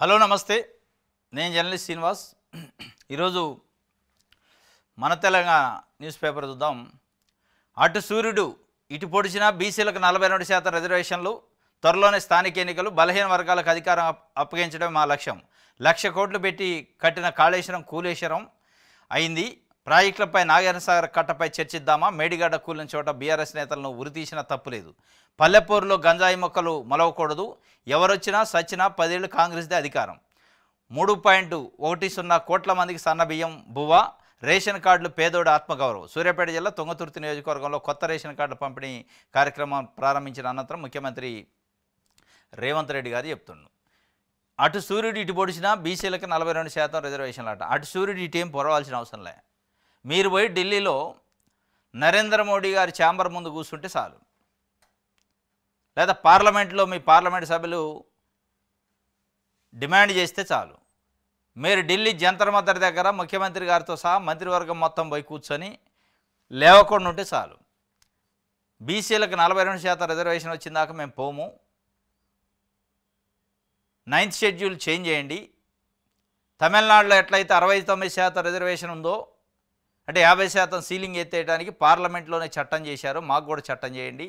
Hello నమస్తే, నేను journalist Srinivas. ఈరోజు మన తెలంగాణ న్యూస్ పేపర్ చూద్దాం. అటు సూర్యుడు ఇటు పొడిచిన బీసీలకు 42% రిజర్వేషన్లు, త్వరలోనే స్థానిక ఎన్నికలు, బలహీన వర్గాలకు అధికారం అప్పగించడం మా లక్ష్యం. 1,00,000 కోట్లు పెట్టి కట్టిన కాళేశ్వరం కూలేశ్వరం అయింది. ప్రాజెక్టులపై నాగార్జునసాగర్ కట్టపై చర్చిద్దామా? మేడిగడ్డ కూలిన చోట బీఆర్ఎస్ నేతలను ఉరితీసినా తప్పులేదు. పల్లెపూరులో గంజాయి మొక్కలు మొలవకూడదు, ఎవరొచ్చినా సచ్చినా 10 ఏళ్ళు కాంగ్రెస్దే అధికారం. 3.10 కోట్ల మందికి సన్నబియ్యం బువ్వా, రేషన్ కార్డులు పేదోడు ఆత్మగౌరవం. సూర్యాపేట జిల్లా తుంగతుర్తి నియోజకవర్గంలో కొత్త రేషన్ కార్డుల పంపిణీ కార్యక్రమం ప్రారంభించిన అనంతరం ముఖ్యమంత్రి రేవంత్ రెడ్డి గారు చెప్తుండు. అటు సూర్యుడు ఇటు పొడిచినా బీసీలకు 42% రిజర్వేషన్లు అట. అటు సూర్యుడు ఇటు ఏం పొరవాల్సిన అవసరం లే. మీరు పోయి ఢిల్లీలో నరేంద్ర మోడీ గారి ఛాంబర్ ముందు కూర్చుంటే చాలు, లేదా పార్లమెంట్లో మీ పార్లమెంట్ సభ్యులు డిమాండ్ చేస్తే చాలు, మీరు ఢిల్లీ జంతర్ మంతర్ దగ్గర ముఖ్యమంత్రి గారితో సహా మంత్రివర్గం మొత్తం పోయి కూర్చొని లేవకుండా ఉంటే చాలు. బీసీలకు 42% రిజర్వేషన్ వచ్చిందాక మేము పోము, 9th షెడ్యూల్ చేంజ్ చేయండి. తమిళనాడులో ఎట్లయితే 69% రిజర్వేషన్ ఉందో, అంటే 50% సీలింగ్ ఎత్తేయడానికి పార్లమెంట్లోనే చట్టం చేశారో మాకు కూడా చట్టం చేయండి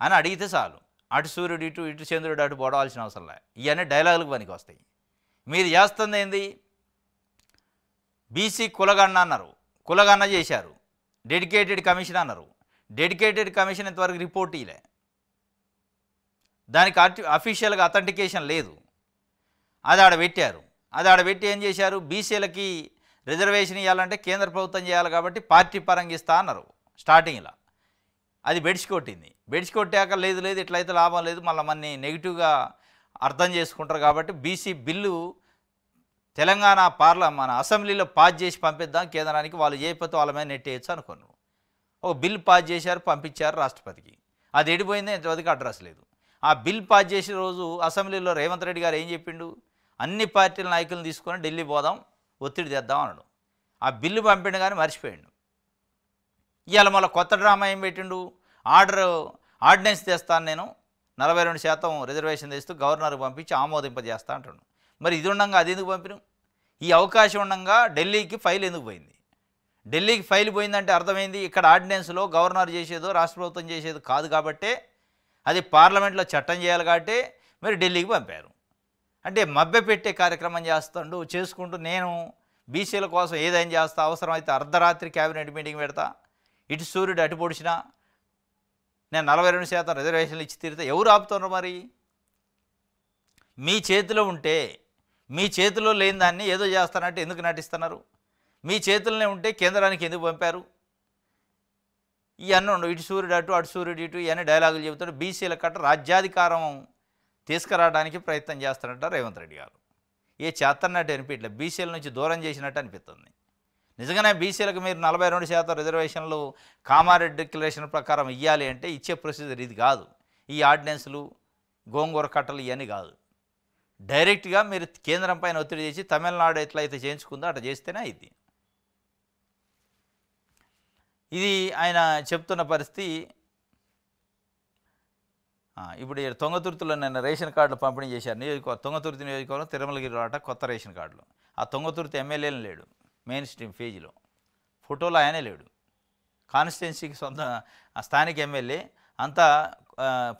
అని అడిగితే చాలు. అటు సూర్యుడు ఇటు, ఇటు చంద్రుడు అటు పోవడాల్సిన అవసరం లే. ఇవన్నీ డైలాగులకు పనికి వస్తాయి. మీరు చేస్తుంది ఏంది? బీసీ కులగన్న అన్నారు, కులగన్న చేశారు. డెడికేటెడ్ కమిషన్ అన్నారు, డెడికేటెడ్ కమిషన్ ఇంతవరకు రిపోర్ట్ ఇలే, దానికి అఫీషియల్గా అథెంటికేషన్ లేదు. అది ఆడబెట్టారు. అది ఆడబెట్టి ఏం చేశారు? బీసీలకి రిజర్వేషన్ ఇవ్వాలంటే కేంద్ర ప్రభుత్వం చేయాలి కాబట్టి పార్టీ పరంగా ఇస్తా అన్నారు స్టార్టింగ్లో. అది బెడిచికొట్టింది. బెడిచికొట్టాక లేదు లేదు ఇట్లయితే లాభం లేదు, మళ్ళీ మన నెగిటివ్గా అర్థం చేసుకుంటారు కాబట్టి బీసీ బిల్లు తెలంగాణ మన అసెంబ్లీలో పాస్ చేసి పంపిద్దాం కేంద్రానికి, వాళ్ళు చేయకపోతే వాళ్ళ మీద నెట్టేయచ్చు అనుకున్నారు. ఒక బిల్ పాస్ చేశారు, పంపించారు రాష్ట్రపతికి. అది ఎడిపోయింది, ఇంతవరకు అడ్రస్ లేదు. ఆ బిల్ పాస్ చేసిన రోజు అసెంబ్లీలో రేవంత్ రెడ్డి గారు ఏం చెప్పిండు? అన్ని పార్టీల నాయకులను తీసుకొని ఢిల్లీ పోదాం, ఒత్తిడి తెద్దాం అన్నాడు. ఆ బిల్లు పంపిండు కానీ మర్చిపోయిండు. ఇవాళ మళ్ళీ కొత్త డ్రామా ఏం పెట్టిండు? ఆర్డినెన్స్ తెస్తాను నేను, 42% రిజర్వేషన్ తెస్తూ గవర్నర్కి పంపించి ఆమోదింపజేస్తా అంటాడు. మరి ఇది ఉండగా అది ఎందుకు పంపినాం? ఈ అవకాశం ఉండగా ఢిల్లీకి ఫైల్ ఎందుకు పోయింది? ఢిల్లీకి ఫైల్ పోయిందంటే అర్థమైంది ఇక్కడ ఆర్డినెన్స్లో గవర్నర్ చేసేదో రాష్ట్ర ప్రభుత్వం చేసేదో కాదు కాబట్టే, అది పార్లమెంట్లో చట్టం చేయాలి కాబట్టి మరి ఢిల్లీకి పంపారు. అంటే మభ్య పెట్టే కార్యక్రమం చేస్తాడు చేసుకుంటూ, నేను బీసీల కోసం ఏదైనా చేస్తా, అవసరమైతే అర్ధరాత్రి క్యాబినెట్ మీటింగ్ పెడతా, ఇటు సూర్యుడు అటు పొడిచినా నేను 42% రిజర్వేషన్లు ఇచ్చి తీరితే ఎవరు ఆపుతున్నారు? మరి మీ చేతిలో ఉంటే, మీ చేతిలో లేని దాన్ని ఏదో చేస్తానంటే ఎందుకు నటిస్తున్నారు? మీ చేతుల్లోనే ఉంటే కేంద్రానికి ఎందుకు పంపారు? ఇవన్నీ ఉండవు. ఇటు సూర్యుడు అటు, అటు సూర్యుడు ఇటు, ఇవన్నీ డైలాగులు చెబుతాడు. బీసీల కట్ట రాజ్యాధికారం తీసుకురావడానికి ప్రయత్నం చేస్తారంట రేవంత్ రెడ్డి గారు. ఏ చేతన్నట్టు అనిపించలేదు, బీసీల నుంచి దూరం చేసినట్టు అనిపిస్తుంది. నిజంగానే బీసీలకు మీరు 42% రిజర్వేషన్లు కామారెడ్డి డిక్లరేషన్ ప్రకారం ఇవ్వాలి అంటే ఇచ్చే ప్రొసీజర్ ఇది కాదు. ఈ ఆర్డినెన్స్లు, గోంగూర కట్టలు ఇవన్నీ కాదు. డైరెక్ట్గా మీరు కేంద్రం పైన ఒత్తిడి చేసి తమిళనాడు ఎట్లయితే చేయించుకుందో అట్లా చేస్తేనే ఇది. ఇది ఆయన చెప్తున్న పరిస్థితి. ఇప్పుడు తుంగతుర్తిలో నిన్న రేషన్ కార్డులు పంపిణీ చేశారు. తుంగతుర్తి నియోజకవర్గం తిరుమలగిరి ఆట కొత్త రేషన్ కార్డులు. ఆ తుంగతుర్తి ఎమ్మెల్యేలు లేడు, మెయిన్ స్ట్రీమ్ పేజీలో ఫోటోలో ఆయనే లేడు. కాన్స్టిట్యున్సీకి సొంత స్థానిక ఎమ్మెల్యే అంతా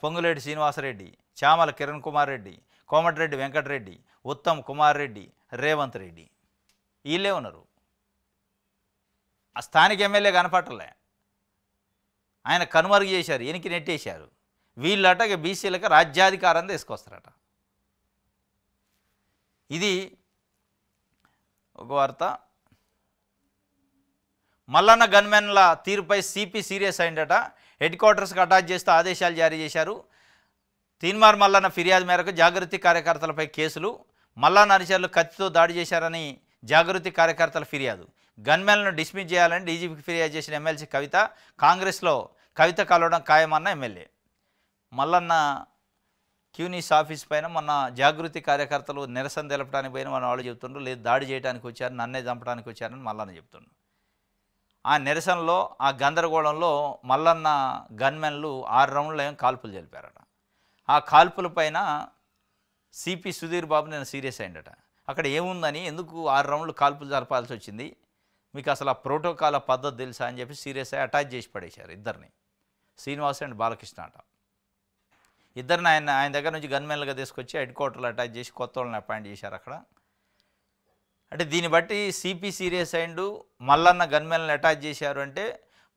పొంగులేటి శ్రీనివాసరెడ్డి, చామల కిరణ్ కుమార్ రెడ్డి, కోమటిరెడ్డి వెంకటరెడ్డి, ఉత్తమ్ కుమార్ రెడ్డి, రేవంత్ రెడ్డి, వీళ్ళే ఉన్నారు. ఆ స్థానిక ఎమ్మెల్యే కనపట్టలే, ఆయన కనుమరుగు చేశారు, ఎనికి నెట్టేశారు. వీళ్ళట బీసీలకు రాజ్యాధికారం తీసుకొస్తారట. ఇది ఒక వార్త. మల్లన్న గన్మెన్ల తీరుపై సిపి సీరియస్ అయిందట. హెడ్ క్వార్టర్స్కి అటాచ్ చేస్తూ ఆదేశాలు జారీ చేశారు. తీన్మార్ మల్లన్న ఫిర్యాదు మేరకు జాగృతి కార్యకర్తలపై కేసులు. మల్లన్న అనుచరులు కత్తితో దాడి చేశారని జాగృతి కార్యకర్తల ఫిర్యాదు. గన్మెన్లను డిస్మిస్ చేయాలని డీజీపీకి ఫిర్యాదు చేసిన ఎమ్మెల్సీ కవిత. కాంగ్రెస్లో కవిత కలవడం ఖాయమన్న ఎమ్మెల్యే. మల్లన్న క్యూనీస్ ఆఫీస్ పైన మొన్న జాగృతి కార్యకర్తలు నిరసన తెలపడానికి పోయిన మన వాళ్ళు చెప్తుండ్రు, లేదు దాడి చేయడానికి వచ్చారు, నన్నే చంపడానికి వచ్చారని మల్లన్న చెప్తుండ్రు. ఆ నిరసనలో, ఆ గందరగోళంలో మల్లన్న గన్మెన్లు 6 రౌండ్లు కాల్పులు జరిపారట. ఆ కాల్పుల పైన సిపి సుధీర్ బాబు నేను సీరియస్ అయిందట. అక్కడ ఏముందని ఎందుకు 6 రౌండ్లు కాల్పులు జరపాల్సి వచ్చింది, మీకు అసలు ఆ ప్రోటోకాల్ పద్ధతి తెలుసా అని చెప్పి సీరియస్ అయ్యి అటాచ్ చేసి పడేశారు ఇద్దరిని, శ్రీనివాస్ అండ్ బాలకృష్ణ అట. ఇద్దరిని ఆయన దగ్గర నుంచి గన్మెన్లుగా తీసుకొచ్చి హెడ్ క్వార్టర్లో అటాచ్ చేసి కొత్త వాళ్ళని అపాయింట్ చేశారు అక్కడ. అంటే దీన్ని బట్టి సిపి సీరియస్ అయిండు, మల్లన్న గన్మెన్లను అటాచ్ చేశారు అంటే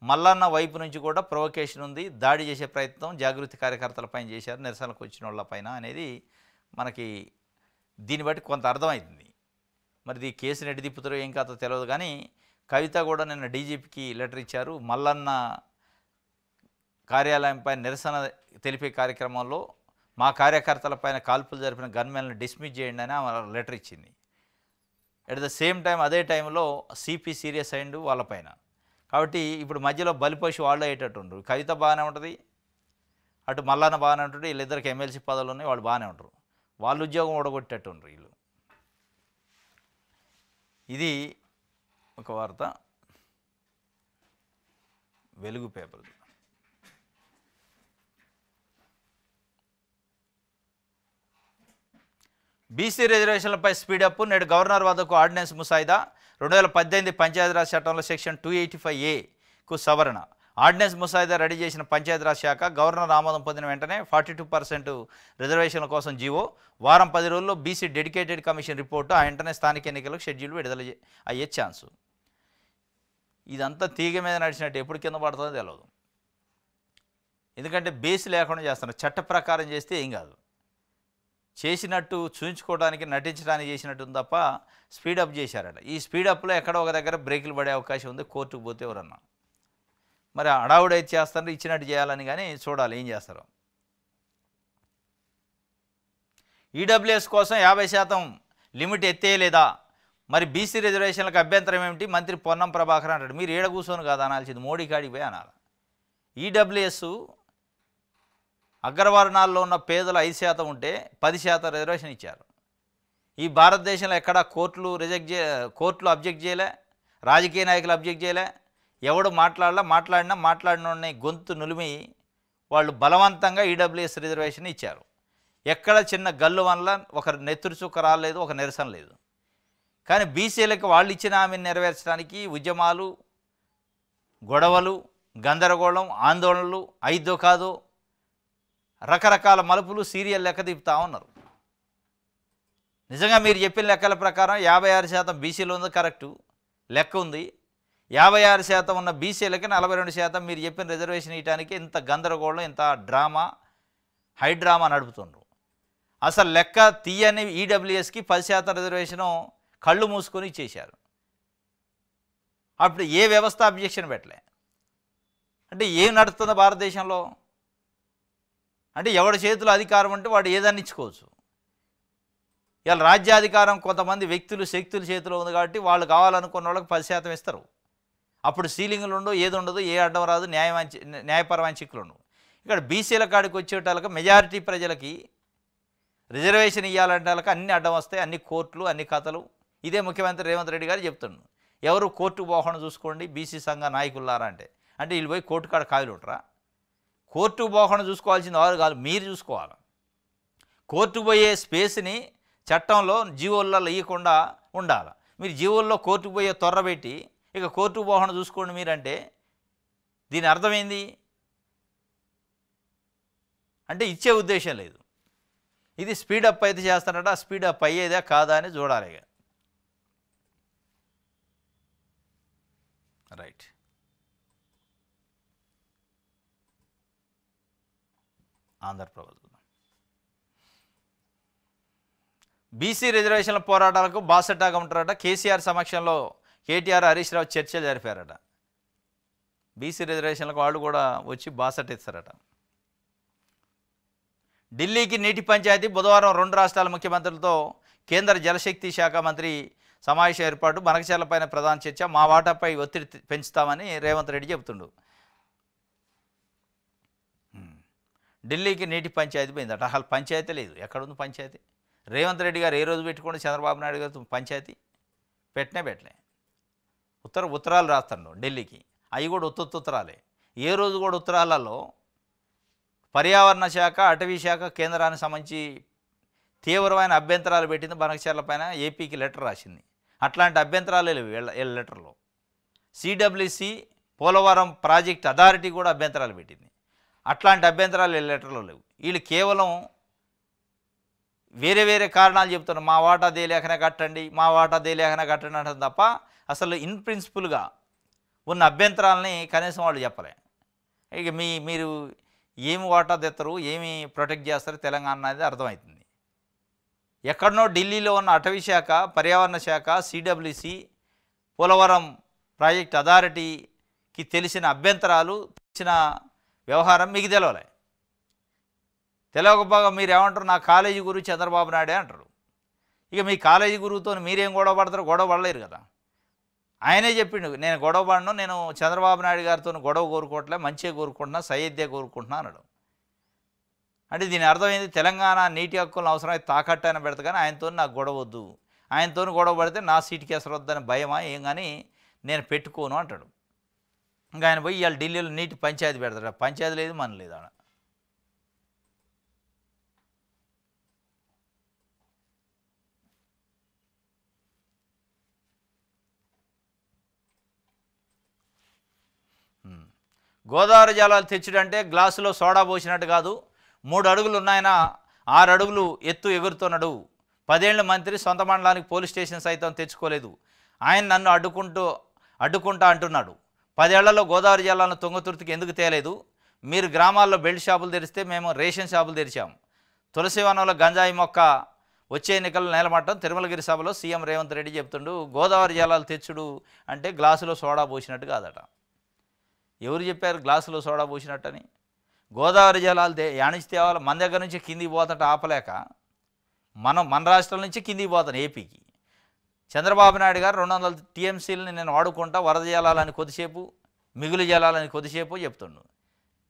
మల్లన్న వైపు నుంచి కూడా ప్రొవకేషన్ ఉంది, దాడి చేసే ప్రయత్నం జాగృతి కార్యకర్తలపైన చేశారు, నిరసనకు వచ్చిన వాళ్ళపైన అనేది మనకి దీన్ని బట్టి కొంత అర్థమవుతుంది. మరి ఈ కేసుని ఎటు తిప్పుతారో ఏం కాదో తెలియదు. కానీ కవిత కూడా నిన్న డీజీపీకి లెటర్ ఇచ్చారు, మల్లన్న కార్యాలయంపై నిరసన తెలిపే కార్యక్రమంలో మా కార్యకర్తలపైన కాల్పులు జరిపిన గన్మెన్లను డిస్మిస్ చేయండి అని లెటర్ ఇచ్చింది. ఎట్ ద సేమ్ టైం అదే టైంలో సిపి సీరియస్ అయిండు వాళ్ళపైన. కాబట్టి ఇప్పుడు మధ్యలో బలిపశు వాళ్ళు అయ్యేటట్టు ఉండరు. కవిత బాగానే ఉంటుంది, అటు మల్లన్న బాగానే ఉంటుంది, వీళ్ళిద్దరికి ఎమ్మెల్సీ పదవులు ఉన్నాయి, వాళ్ళు బాగానే ఉంటారు, వాళ్ళు ఉద్యోగం ఓడగొట్టేట్టు ఉండరు వీళ్ళు. ఇది ఒక వార్త వెలుగు పేపర్. బీసీ రిజర్వేషన్లపై స్పీడప్, నేడు గవర్నర్ వద్దకు ఆర్డినెన్స్ ముసాయిదా. 2018 పంచాయతీరాజ్ చట్టంలో సెక్షన్ 285A సవరణ. ఆర్డినెన్స్ ముసాయిదా రెడీ చేసిన పంచాయతీరాజ్ శాఖ గవర్నర్ ఆమోదం పొందిన వెంటనే 42% రిజర్వేషన్ల కోసం జీవో, వారం 10 రోజుల్లో బీసీ డెడికేటెడ్ కమిషన్ రిపోర్టు, ఆ వెంటనే స్థానిక ఎన్నికలకు షెడ్యూల్ విడుదల అయ్యే ఛాన్సు. ఇదంతా తీగ మీద నడిచినట్టు ఎప్పుడు కింద పడుతుందో తెలియదు. ఎందుకంటే బేస్ లేకుండా చేస్తున్నారు. చట్ట ప్రకారం చేస్తే ఏం కాదు, చేసినట్టు చూయించుకోవడానికి నటించడానికి చేసినట్టు తప్ప స్పీడప్ చేశారట. ఈ స్పీడప్లో ఎక్కడో ఒక దగ్గర బ్రేకులు పడే అవకాశం ఉంది, కోర్టుకు పోతే ఎవరన్నా. మరి అడావుడైతే చేస్తారు, ఇచ్చినట్టు చేయాలని, కానీ చూడాలి ఏం చేస్తారో. ఈడబ్ల్యూఎస్ కోసం 50% లిమిట్ ఎత్తేయలేదా, మరి బీసీ రిజర్వేషన్లకు అభ్యంతరం ఏమిటి, మంత్రి పొన్నం ప్రభాకర్ అంటాడు. మీరు ఏడ కూర్చొని కాదు అనాల్సింది, మోడీ కాడికి పోయి అనాలి. ఈడబ్ల్యూఎస్ అగ్రవర్ణాల్లో ఉన్న పేదలు 5% ఉంటే 10% రిజర్వేషన్ ఇచ్చారు. ఈ భారతదేశంలో ఎక్కడా కోర్టులు అబ్జెక్ట్ చేయలే, రాజకీయ నాయకులు అబ్జెక్ట్ చేయలే, ఎవడు మాట్లాడిన గొంతు నులిమి వాళ్ళు బలవంతంగా ఈడబ్ల్యూఎస్ రిజర్వేషన్ ఇచ్చారు. ఎక్కడ చిన్న గల్లు వల్ల ఒక నెత్తురు చుక్క రాలేదు, ఒక నిరసన లేదు. కానీ బీసీలకు వాళ్ళు ఇచ్చిన హామీని నెరవేర్చడానికి ఉద్యమాలు, గొడవలు, గందరగోళం, ఆందోళనలు, అయిద్దో కాదో రకరకాల మలుపులు సీరియల్ లెక్క తిప్పుతా ఉన్నారు. నిజంగా మీరు చెప్పిన లెక్కల ప్రకారం 56% బీసీలో ఉంది, కరెక్టు లెక్క ఉంది. 56% ఉన్న బీసీలకి 42% మీరు చెప్పిన రిజర్వేషన్ ఇవ్వడానికి ఇంత గందరగోళం, ఇంత డ్రామా, హై డ్రామా నడుపుతుండ్రు. అసలు లెక్క తీయని ఈడబ్ల్యూఎస్కి 10% రిజర్వేషను కళ్ళు మూసుకొని ఇచ్చేశారు. అప్పుడు ఏ వ్యవస్థ అబ్జెక్షన్ పెట్టలే. అంటే ఏం నడుస్తుందో భారతదేశంలో? అంటే ఎవడి చేతిలో అధికారం ఉంటే వాడు ఏదన్నా ఇచ్చుకోవచ్చు. ఇవాళ రాజ్యాధికారం కొంతమంది వ్యక్తులు, శక్తుల చేతిలో ఉంది కాబట్టి వాళ్ళు కావాలనుకున్న వాళ్ళకి 10% ఇస్తారు. అప్పుడు సీలింగ్లు ఉండవు, ఏది ఉండదు, ఏ అడ్డం రాదు, న్యాయపరమైన చిక్కులు ఉండవు. ఇక్కడ బీసీల కాడికి వచ్చేటాలకు మెజారిటీ ప్రజలకి రిజర్వేషన్ ఇవ్వాలంటే వాళ్ళకి అన్ని అడ్డం వస్తాయి, అన్ని కోర్టులు, అన్ని కథలు. ఇదే ముఖ్యమంత్రి రేవంత్ రెడ్డి గారు చెప్తున్నాడు. ఎవరు కోర్టుకు పోకుండా చూసుకోండి బీసీ సంఘ నాయకులారా అంటే వీళ్ళు పోయి కోర్టు కాడ కాయలు ఉంటారా? కోర్టుకు పోకుండా చూసుకోవాల్సింది వారు కాదు, మీరు చూసుకోవాలి. కోర్టుకు పోయే స్పేస్ని చట్టంలో జీవోలలో ఇవ్వకుండా ఉండాలి. మీరు జీవోల్లో కోర్టుకు పోయే తొర్రబెట్టి ఇక కోర్టుకు పోకుండా చూసుకోండి మీరంటే దీని అర్థమైంది అంటే ఇచ్చే ఉద్దేశం లేదు. ఇది స్పీడప్ అయితే చేస్తారట, ఆ స్పీడప్ అయ్యేదా కాదా అని చూడాలి. రైట్. ఆంధ్రప్రదేశ్ బీసీ రిజర్వేషన్ల పోరాటాలకు బాసటాగా ఉంటారట. కేసీఆర్ సమక్షంలో కేటీఆర్, హరీష్ రావు చర్చలు జరిపారట. బీసీ రిజర్వేషన్లకు వాళ్ళు కూడా వచ్చి బాసట ఇస్తారట. ఢిల్లీకి నీటి పంచాయతీ బుధవారం 2 రాష్ట్రాల ముఖ్యమంత్రులతో కేంద్ర జలశక్తి శాఖ మంత్రి సమావేశం ఏర్పాటు. బనకచర్లపైన ప్రధాన చర్చ, మా వాటాపై ఒత్తిడి పెంచుతామని రేవంత్ రెడ్డి చెబుతుండు. ఢిల్లీకి నీటి పంచాయతీ పోయిందట. అసలు పంచాయతీ లేదు, ఎక్కడుంది పంచాయతీ? రేవంత్ రెడ్డి గారు ఏ రోజు పెట్టుకోండి చంద్రబాబు నాయుడు గారు పంచాయతీ పెట్టలే. ఉత్తరాలు రాస్తాడు ఢిల్లీకి, అవి కూడా ఉత్తరాలే. ఏ రోజు కూడా ఉత్తరాలలో పర్యావరణ శాఖ, అటవీ శాఖ కేంద్రానికి సంబంధించి తీవ్రమైన అభ్యంతరాలు పెట్టింది బనకచర్ల పైన ఏపీకి లెటర్ రాసింది. అట్లాంటి అభ్యంతరాలు లేవు వీళ్ళ లెటర్లో. సిడబ్ల్యూసి పోలవరం ప్రాజెక్ట్ అథారిటీ కూడా అభ్యంతరాలు పెట్టింది. అట్లాంటి అభ్యంతరాలు వీళ్ళ లెటర్లో లేవు. వీళ్ళు కేవలం వేరే వేరే కారణాలు చెప్తున్నారు. మా వాటా దేలేఖనే కట్టండి, మా వాటా దేలేఖనే కట్టండి అంటారు తప్ప అసలు ఇన్ ప్రిన్సిపుల్గా ఉన్న అభ్యంతరాలని కనీసం వాళ్ళు చెప్పలే. ఇక మీరు ఏమి వాటా తెస్తారు, ఏమి ప్రొటెక్ట్ చేస్తారు తెలంగాణ అనేది అర్థమవుతుంది. ఎక్కడనో ఢిల్లీలో ఉన్న అటవీ శాఖ, పర్యావరణ శాఖ, సిడబ్ల్యూసి, పోలవరం ప్రాజెక్ట్ అథారిటీకి తెలిసిన అభ్యంతరాలు, తెలిసిన వ్యవహారం మీకు తెలవలే. తెలియకపోగా మీరు ఏమంటారు, నా కాలేజీ గురువు చంద్రబాబు నాయుడే అంటారు. ఇక మీ కాలేజీ గురువుతో మీరేం గొడవ పడతారు? గొడవ పడలేరు కదా. ఆయనే చెప్పిండు, నేను గొడవ పడను, నేను చంద్రబాబు నాయుడు గారితో గొడవ కోరుకోవట్లే, మంచిగా కోరుకుంటున్నా, సయ్యద్దే కోరుకుంటున్నా అన్నాడు. అంటే దీని అర్థమైంది, తెలంగాణ నీటి హక్కులను అవసరమైతే తాకట్టు అయినా పెడతా కానీ ఆయనతో నాకు గొడవ వద్దు, ఆయనతో గొడవ పడితే నా సీటుకి ఎసరు వద్దని భయమా ఏం కానీ నేను పెట్టుకోను అంటాడు. ఇంకా ఆయన పోయి ఇవాళ ఢిల్లీలో నీటి పంచాయతీ పెడతాడు. పంచాయతీ లేదు, మన లేదు ఆడ. గోదావరి జలాలు తెచ్చుడంటే గ్లాసులో సోడా పోసినట్టు కాదు. 3 అడుగులు ఉన్నాయన 6 అడుగులు ఎత్తు ఎగురుతున్నాడు. 10 ఏళ్ల మంత్రి సొంత మండలానికి పోలీస్ స్టేషన్ సైతం తెచ్చుకోలేదు. ఆయన నన్ను అడ్డుకుంటా అంటున్నాడు. 10 ఏళ్లలో గోదావరి జలాలను తుంగతుర్తికి ఎందుకు తేలేదు? మీరు గ్రామాల్లో బెల్ట్ షాపులు తెరిస్తే మేము రేషన్ షాపులు తెరిచాము. తులసివనంలో గంజాయి మొక్క వచ్చే ఎన్నికల్లో నేలమట్టం. తిరుమలగిరి సభలో సీఎం రేవంత్ రెడ్డి చెప్తుండు గోదావరి జలాలు తెచ్చుడు అంటే గ్లాసులో సోడా పోసినట్టు కాదట. ఎవరు చెప్పారు గ్లాసులో సోడా పోసినట్టని? గోదావరి జలాలు యానించి తేవాలి, మన దగ్గర నుంచి కిందికి పోతుంటే ఆపలేక మన రాష్ట్రం నుంచి కిందికి పోతాను ఏపీకి. చంద్రబాబు నాయుడు గారు 200 టీఎంసీలని నేను వాడుకుంటా, వరద జలాలని కొద్దిసేపు, మిగులు జలాలని కొద్దిసేపు చెప్తుండు.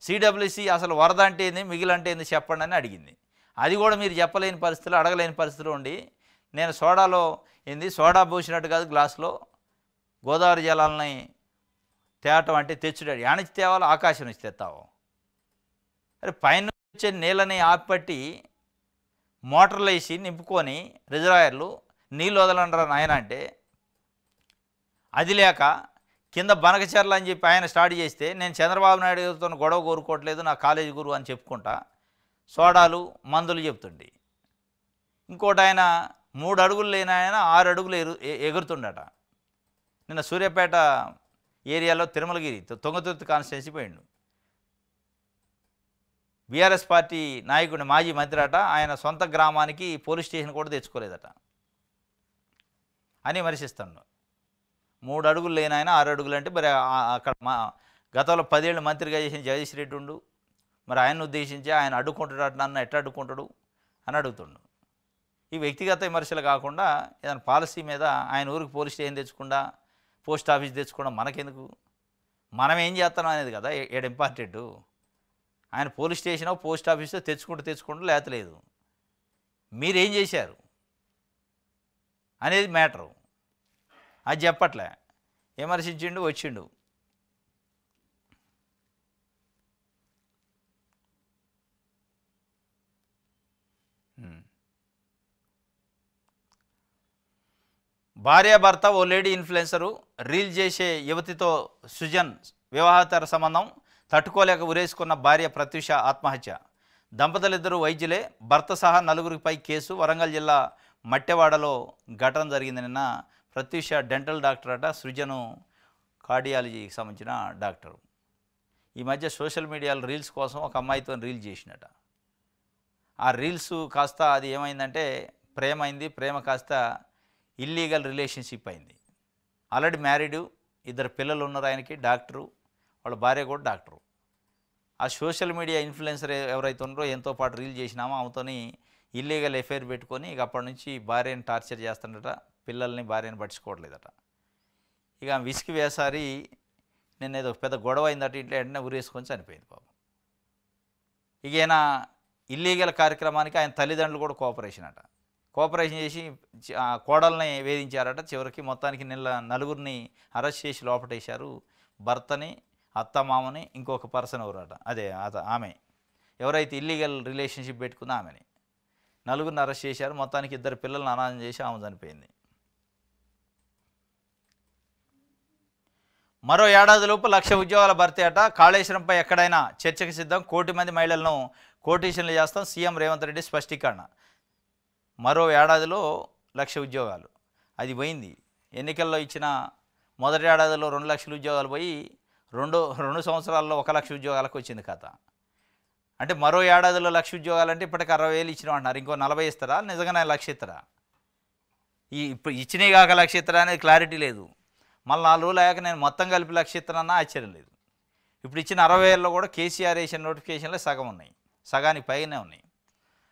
సిడబ్ల్యూసి అసలు వరద అంటే ఏంది, మిగులు అంటే ఏంది చెప్పండి అని అడిగింది. అది కూడా మీరు చెప్పలేని పరిస్థితులు, అడగలేని పరిస్థితులు ఉండి నేను సోడాలో ఏంది సోడా పోసినట్టు కాదు గ్లాసులో గోదావరి జలాలని తేవటం అంటే తెచ్చుడాడు. యానించి తేవాలి, ఆకాశం నుంచి తెస్తావు. అరే పైన వచ్చే నీళ్ళని ఆపిపట్టి మోటార్లు వేసి నింపుకొని రిజర్వాయర్లు నీళ్ళు వదలంటారా నాయన అంటే అది లేక కింద బనకచర్ల అని చెప్పి ఆయన స్టార్ట్ చేస్తే నేను చంద్రబాబు నాయుడు గారితో గొడవ కోరుకోవట్లేదు, నా కాలేజీ గురువు అని చెప్పుకుంటా సోడాలు మందులు చెప్తుండి. ఇంకోటి ఆయన 3 అడుగులు లేని ఆయన 6 అడుగులు ఎగురుతుండట. నిన్న సూర్యాపేట ఏరియాలో తిరుమలగిరి తుంగతుర్తి కాన్స్టిట్యున్సీ పోయిండు. బీఆర్ఎస్ పార్టీ నాయకుడి మాజీ మంత్రి అట, ఆయన సొంత గ్రామానికి పోలీస్ స్టేషన్ కూడా తెచ్చుకోలేదట అని విమర్శిస్తాడు. 3 అడుగులు లేని ఆయన 6 అడుగులు అంటే మరి అక్కడ గతంలో 10 ఏళ్ళు మంత్రిగా చేసిన జగదీష్ రెడ్డి ఉండు, మరి ఆయన్ని ఉద్దేశించి ఆయన అడ్డుకుంటాడు, నన్ను ఎట్లా అడ్డుకుంటాడు అని అడుగుతుండు. ఈ వ్యక్తిగత విమర్శలు కాకుండా ఏదైనా పాలసీ మీద ఆయన ఊరికి పోలీస్ స్టేషన్ తెచ్చుకుండా, పోస్ట్ ఆఫీస్ తెచ్చుకోవడం మనకెందుకు, మనం ఏం చేస్తున్నాం అనేది కదా ఏడు ఇంపార్టెంట్. ఆయన పోలీస్ స్టేషన్ పోస్ట్ ఆఫీస్లో తెచ్చుకుంటూ లేతలేదు, మీరేం చేశారు అనేది మ్యాటరు. అది చెప్పట్లే, విమర్శించిండు వచ్చిండు. భార్యాభర్త ఓ లేడీ ఇన్ఫ్లుయెన్సరు రీల్ చేసే యువతితో సృజన్ వివాహేతర సంబంధం తట్టుకోలేక ఉరేసుకున్న భార్య ప్రత్యూష ఆత్మహత్య. దంపతులిద్దరూ వైద్యులే, భర్త సహా 4గురిపై కేసు. వరంగల్ జిల్లా మట్టెవాడలో ఘటన జరిగింది. నిన్న ప్రత్యూష డెంటల్ డాక్టర్ అట, సృజను కార్డియాలజీకి సంబంధించిన డాక్టరు. ఈ మధ్య సోషల్ మీడియాలో రీల్స్ కోసం ఒక అమ్మాయితో రీల్ చేసినట. ఆ రీల్స్ కాస్త అది ఏమైందంటే ప్రేమ అయింది, ప్రేమ కాస్త ఇల్లీగల్ రిలేషన్షిప్ అయింది. ఆల్రెడీ మ్యారీడు, 2 పిల్లలు ఉన్నారు ఆయనకి, డాక్టరు, వాళ్ళ భార్య కూడా డాక్టరు. ఆ సోషల్ మీడియా ఇన్ఫ్లుయెన్సర్ ఎవరైతే ఉన్నారో ఎంతో పాటు రీల్ చేసినామో ఆమెతోని ఇల్లీగల్ ఎఫైర్ పెట్టుకొని ఇక అప్పటి నుంచి భార్యని టార్చర్ చేస్తుండట, పిల్లల్ని భార్యని పట్టించుకోవట్లేదట. ఇక విసికి వేసారి నేను ఏదో పెద్ద గొడవ అయిందట, ఇంట్లో వెంటనే ఉరేసుకొని చనిపోయింది పాపం. ఇక ఆయన ఇల్లీగల్ కార్యక్రమానికి ఆయన తల్లిదండ్రులు కూడా కోఆపరేషన్ చేసి కోడల్ని వేధించారట. చివరికి మొత్తానికి 4గురిని అరెస్ట్ చేసి లోపటేశారు. భర్తని, అత్తమామని, ఇంకొక పర్సన్ ఎవరట, అదే ఆమె ఎవరైతే ఇల్లీగల్ రిలేషన్షిప్ పెట్టుకుందో ఆమెని నలుగురిని అరెస్ట్ చేశారు. మొత్తానికి 2 పిల్లలను అనాథం చేసి ఆమె చనిపోయింది. మరో ఏడాదిలోపు 1,00,000 ఉద్యోగాల భర్తీ అట. కాళేశ్వరంపై ఎక్కడైనా చర్చకు సిద్ధం. 1 కోటి మంది మహిళలను కోటీషన్లు చేస్తాం. సీఎం రేవంత్ రెడ్డి స్పష్టీకరణ. మరో ఏడాదిలో 1,00,000 ఉద్యోగాలు. అది పోయింది. ఎన్నికల్లో ఇచ్చిన మొదటి ఏడాదిలో 2,00,000 ఉద్యోగాలు పోయి 2 సంవత్సరాల్లో 1,00,000 ఉద్యోగాలకు వచ్చింది కథ. అంటే మరో ఏడాదిలో 1,00,000 ఉద్యోగాలు అంటే ఇప్పటికి 60,000 ఇచ్చినాం అంటున్నారు. ఇంకో 40 ఇస్తారా? నిజంగానే 1,00,000 ఇస్తారా? ఇప్పుడు ఇచ్చినవి కాక 1,00,000 ఇస్తారా అనేది క్లారిటీ లేదు. మళ్ళీ 4 రోజులు అయ్యాక నేను మొత్తం కలిపి 1,00,000 ఇస్తానన్నా ఆశ్చర్యం లేదు. ఇప్పుడు ఇచ్చిన 60,000లో కూడా కేసీఆర్ వేసిన నోటిఫికేషన్లో సగం ఉన్నాయి, సగానికి పైగానే ఉన్నాయి.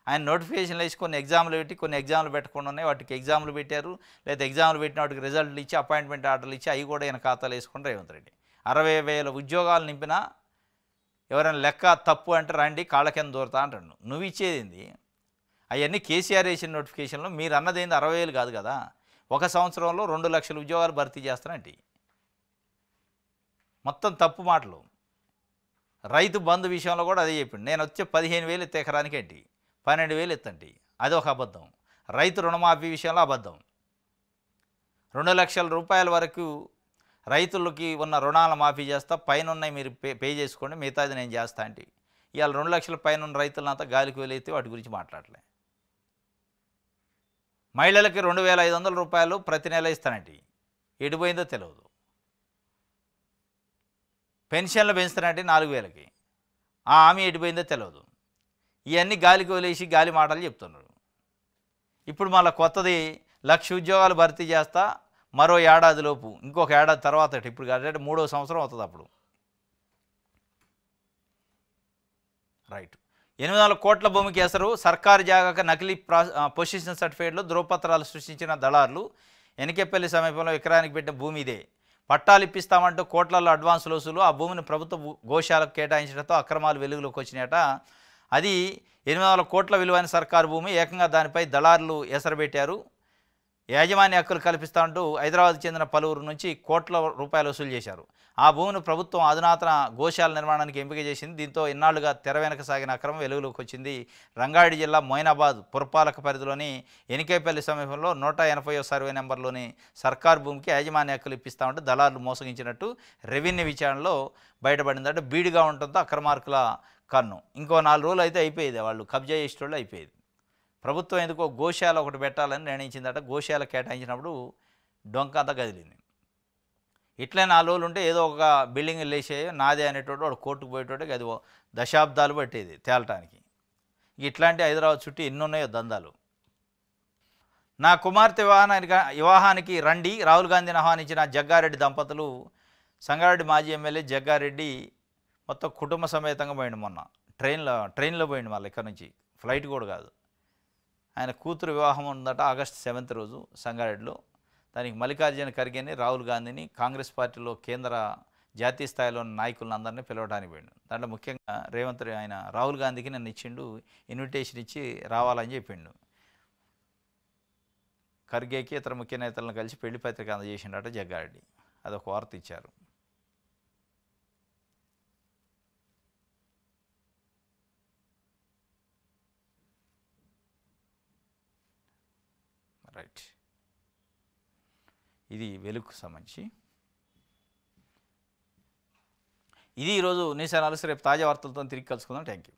ఆయన నోటిఫికేషన్లు వేసి కొన్ని ఎగ్జామ్లు పెట్టి కొన్ని ఎగ్జామ్లు పెట్టకుండా ఉన్నాయి. వాటికి ఎగ్జామ్లు పెట్టారు, లేదా ఎగ్జామ్లు పెట్టిన వాటికి రిజల్ట్లు ఇచ్చి అపాయింట్మెంట్ ఆర్డర్లు ఇచ్చి అవి కూడా ఈయన ఖాతాలు వేసుకుని రేవంత్ రెడ్డి 60,000 ఉద్యోగాలు నింపినా ఎవరైనా లెక్క తప్పు అంటే రండి కాళ్ళ కింద దూరతా అంటాడు. నువ్వు ఇచ్చేది ఏంది? అవన్నీ కేసీఆర్ వేసిన నోటిఫికేషన్లో మీరు అన్నది ఏంది? 60,000 కాదు కదా. 1 సంవత్సరంలో 2,00,000 ఉద్యోగాలు భర్తీ చేస్తానంటే మొత్తం తప్పు మాటలు. రైతు బంధు విషయంలో కూడా అదే చెప్పిండు. నేను వచ్చే 15,000 ఎత్తే ఎకరానికి ఏంటి, 12,000 ఎత్తండి, అది ఒక అబద్ధం. రైతు రుణమాఫీ విషయంలో అబద్ధం. 2,00,000 రూపాయల వరకు రైతులకి ఉన్న రుణాల మాఫీ చేస్తా, పైన ఉన్నాయి మీరు పే చేసుకోండి, మిగతాది నేను చేస్తా అంటే ఇవాళ 2,00,000 పైన ఉన్న రైతులంతా గాలికి వెళ్ళైతే వాటి గురించి మాట్లాడలే. మహిళలకి 2,500 రూపాయలు ప్రతి నెల ఇస్తానంటే ఎడిపోయిందో తెలియదు. పెన్షన్లు పెంచుతానంటే 4,000కి ఆ హామీ ఎడిపోయిందో తెలియదు. ఇవన్నీ గాలికి వదిలేసి గాలి మాటలు చెప్తున్నారు. ఇప్పుడు మళ్ళీ కొత్తది 1,00,000 ఉద్యోగాలు భర్తీ చేస్తా మరో ఏడాదిలోపు, ఇంకొక ఏడాది తర్వాత, ఇప్పుడు కాబట్టి 3వ సంవత్సరం అవుతుంది అప్పుడు. రైట్. 800 కోట్ల భూమికి ఎసరు. సర్కారు జాగాక నకిలీ పొజిషన్ సర్టిఫికేట్లు ధృవపత్రాలు సృష్టించిన దళారులు. ఎనికెపల్లి సమీపంలో ఎకరానికి పెట్టిన భూమి ఇదే. పట్టాలు ఇప్పిస్తామంటూ కోట్లలో అడ్వాన్స్ వసూలు. ఆ భూమిని ప్రభుత్వ గోశాలకు కేటాయించడంతో అక్రమాలు వెలుగులోకి వచ్చినాయట. అది 800 కోట్ల విలువైన సర్కారు భూమి. ఏకంగా దానిపై దళారులు ఎసరబెట్టారు. యాజమాన్య హక్కులు కల్పిస్తామంటూ హైదరాబాద్ చెందిన పలువురు నుంచి కోట్ల రూపాయలు వసూలు చేశారు. ఆ భూమిని ప్రభుత్వం అధునాతన గోశాల నిర్మాణానికి ఎంపిక చేసింది. దీంతో ఇన్నాళ్లుగా తెర వెనక సాగిన అక్రమం వెలుగులోకి వచ్చింది. రంగారెడ్డి జిల్లా మొయినాబాద్ పురపాలక పరిధిలోని ఎనికేపల్లి సమీపంలో 180వ సర్వే నెంబర్లోని సర్కారు భూమికి యాజమాన్య హక్కులు ఇప్పిస్తామంటే దళారులు మోసగించినట్టు రెవెన్యూ విచారణలో బయటపడిందంటే బీడుగా ఉండటంతో అక్రమార్కుల కన్ను. ఇంకో 4 రోజులు అయితే అయిపోయేది, వాళ్ళు కబ్జా చేసేటోళ్ళు అయిపోయేది. ప్రభుత్వం ఎందుకో గోశాల ఒకటి పెట్టాలని నిర్ణయించిందట. గోశాల కేటాయించినప్పుడు డొంక అంతా కదిలింది. ఇట్లే 4 రోజులు ఉంటే ఏదో ఒక బిల్డింగ్ లేచే నాదే అనేటోడు వాడు కోర్టుకు పోయేటోడికి అది దశాబ్దాలు పట్టేది తేలటానికి. ఇట్లాంటి హైదరాబాద్ చుట్టూ ఎన్ని ఉన్నాయో దందాలు. నా కుమార్తె వివాహానికి రండి, రాహుల్ గాంధీని ఆహ్వానించిన జగ్గారెడ్డి దంపతులు. సంగారెడ్డి మాజీ ఎమ్మెల్యే జగ్గారెడ్డి మొత్తం కుటుంబ సమేతంగా పోయిండు. మొన్న ట్రైన్లో పోయిండు. మళ్ళీ ఇక్కడ నుంచి ఫ్లైట్ కూడా కాదు. ఆయన కూతురు వివాహం ఉందట ఆగస్టు 7th రోజు సంగారెడ్డిలో. దానికి మల్లికార్జున ఖర్గేని, రాహుల్ గాంధీని, కాంగ్రెస్ పార్టీలో కేంద్ర జాతీయ స్థాయిలో నాయకులను అందరినీ పిలవడానికి పోయిండు. దాంట్లో ముఖ్యంగా రేవంత్ ఆయన రాహుల్ గాంధీకి నన్ను ఇచ్చిండు, ఇన్విటేషన్ ఇచ్చి రావాలని చెప్పిండు. ఖర్గేకి ఇతర ముఖ్య నేతలను కలిసి పెళ్లి పత్రిక అందజేసిండట జగ్గారెడ్డి. అదొక వార్త ఇచ్చారు. రైట్. ఇది వెలుగుకు సంబంధించి. ఇది ఈరోజు న్యూస్ అనాలిసిస్. రేపు తాజా వార్తలతో తిరిగి కలుసుకుందాం. Thank you.